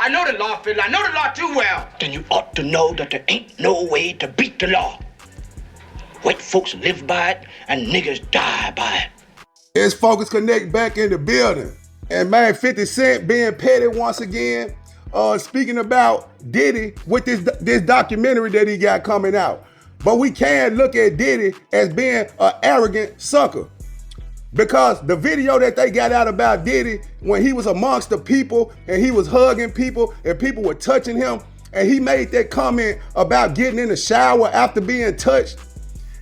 I know the law, Fiddler. I know the law too well. Then you ought to know that there ain't no way to beat the law. White folks live by it and niggas die by it. It's Focus Connect back in the building. And man, 50 Cent being petty once again. Speaking about Diddy with this documentary that he got coming out. But we can look at Diddy as being an arrogant sucker. Because the video that they got out about Diddy when he was amongst the people and he was hugging people and people were touching him, and he made that comment about getting in the shower after being touched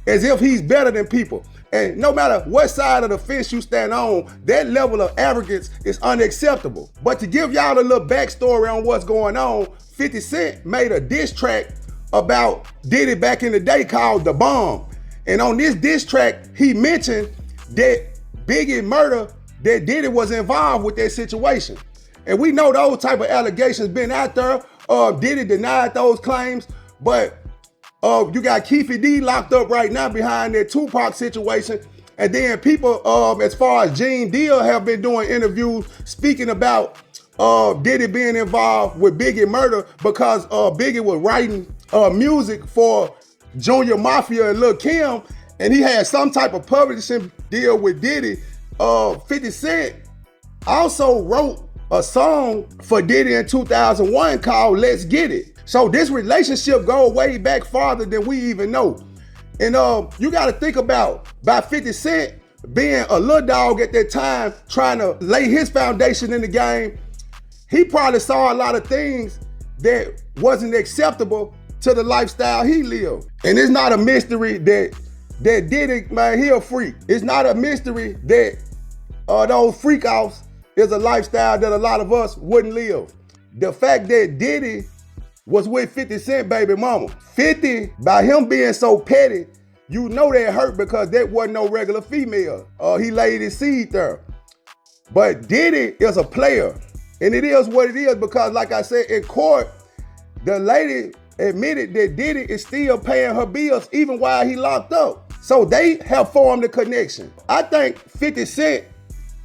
as if he's better than people. And no matter what side of the fence you stand on, that level of arrogance is unacceptable. But to give y'all a little backstory on what's going on, 50 Cent made a diss track about Diddy back in the day called The Bomb. And on this diss track, he mentioned that Biggie murder, that Diddy was involved with that situation. And we know those type of allegations been out there. Diddy denied those claims, but you got Keefy D locked up right now behind that Tupac situation. And then people, as far as Gene Deal, have been doing interviews speaking about Diddy being involved with Biggie murder because Biggie was writing music for Junior Mafia and Lil' Kim, and he had some type of publishing deal with Diddy. 50 Cent also wrote a song for Diddy in 2001 called Let's Get It. So this relationship goes way back farther than we even know. And you gotta think about 50 Cent being a little dog at that time, trying to lay his foundation in the game. He probably saw a lot of things that wasn't acceptable to the lifestyle he lived. And it's not a mystery that Diddy, man, he a freak. It's not a mystery that those freak-offs is a lifestyle that a lot of us wouldn't live. The fact that Diddy was with 50 Cent baby mama. 50, by him being so petty, you know that hurt because that wasn't no regular female. He laid his seed there. But Diddy is a player. And it is what it is because, like I said, in court, the lady admitted that Diddy is still paying her bills even while he locked up. So they have formed a connection. I think 50 Cent,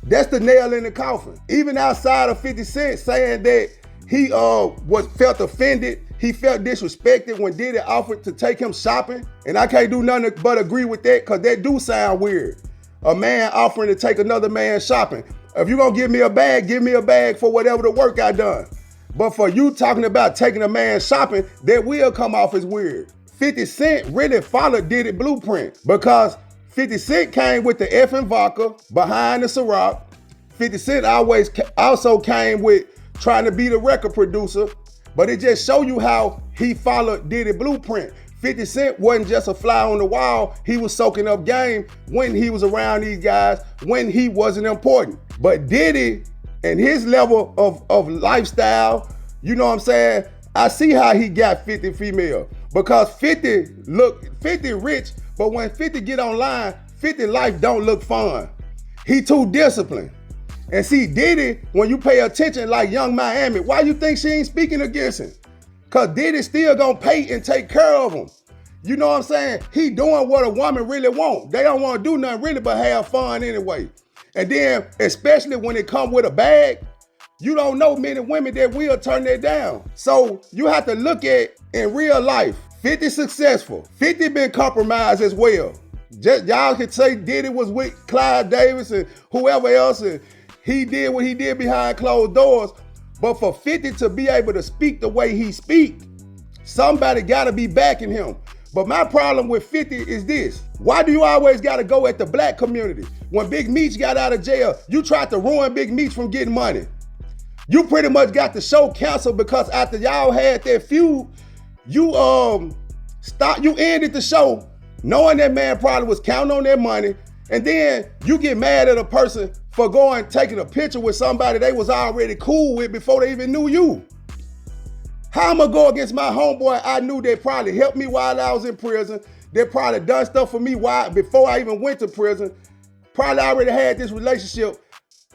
that's the nail in the coffin. Even outside of 50 Cent saying that he felt offended, he felt disrespected when Diddy offered to take him shopping. And I can't do nothing but agree with that because that do sound weird. A man offering to take another man shopping. If you're gonna give me a bag for whatever the work I done. But for you talking about taking a man shopping, that will come off as weird. 50 Cent really followed Diddy blueprint because 50 Cent came with the effing vodka behind the Ciroc. 50 Cent also came with trying to be the record producer, but it just show you how he followed Diddy blueprint. 50 Cent wasn't just a fly on the wall, he was soaking up game when he was around these guys, when he wasn't important. But Diddy and his level of lifestyle, you know what I'm saying? I see how he got 50 female because 50 rich, but when 50 get online, 50 life don't look fun. He too disciplined. And see, Diddy, when you pay attention like Young Miami, why you think she ain't speaking against him? Cause Diddy still gonna pay and take care of him. You know what I'm saying? He doing what a woman really want. They don't wanna do nothing really but have fun anyway. And then, especially when it come with a bag, you don't know many women that will turn that down. So you have to look at, in real life, 50 successful, 50 been compromised as well. Just y'all could say Diddy was with Clyde Davis and whoever else, and he did what he did behind closed doors. But for 50 to be able to speak the way he speak, somebody gotta be backing him. But my problem with 50 is this. Why do you always gotta go at the black community? When Big Meech got out of jail, you tried to ruin Big Meech from getting money. You pretty much got the show canceled because after y'all had that feud, you ended the show knowing that man probably was counting on their money, and then you get mad at a person for taking a picture with somebody they was already cool with before they even knew you. How am I go against my homeboy I knew that probably helped me while I was in prison, that probably done stuff for me before I even went to prison, probably already had this relationship.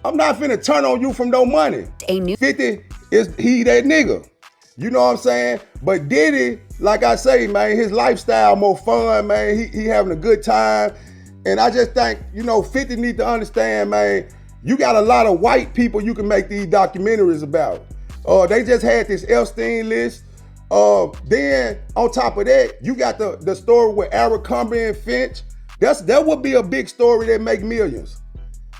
I'm not finna turn on you from no money. 50 is he that nigga. You know what I'm saying? But Diddy, like I say, man, his lifestyle more fun, man. He having a good time. And I just think, 50 need to understand, man, you got a lot of white people you can make these documentaries about. They just had this Epstein list. Then on top of that, you got the story with Abercrombie and Finch. That would be a big story that make millions.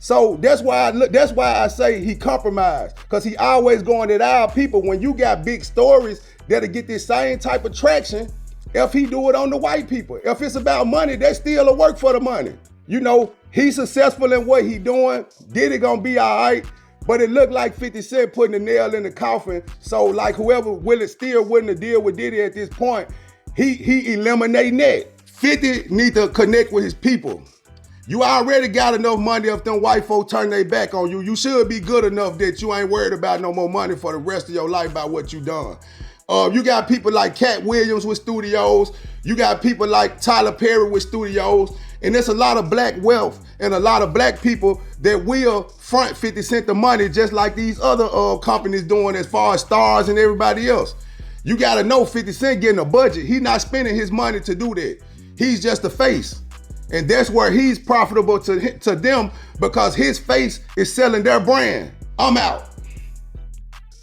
So that's why I say he compromised, because he always going at our people. When you got big stories that'll get this same type of traction, if he do it on the white people. If it's about money, they still a work for the money. You know, he's successful in what he doing. Diddy gonna be all right, but it looked like 50 Cent putting the nail in the coffin. So like whoever still willing to deal with Diddy at this point, he eliminating that. 50 need to connect with his people. You already got enough money if them white folk turn their back on you. You should be good enough that you ain't worried about no more money for the rest of your life by what you done. You got people like Cat Williams with studios. You got people like Tyler Perry with studios. And there's a lot of black wealth and a lot of black people that will front 50 Cent the money, just like these other companies doing as far as stars and everybody else. You gotta know 50 Cent getting a budget. He's not spending his money to do that. He's just a face. And that's where he's profitable to them, because his face is selling their brand. I'm out.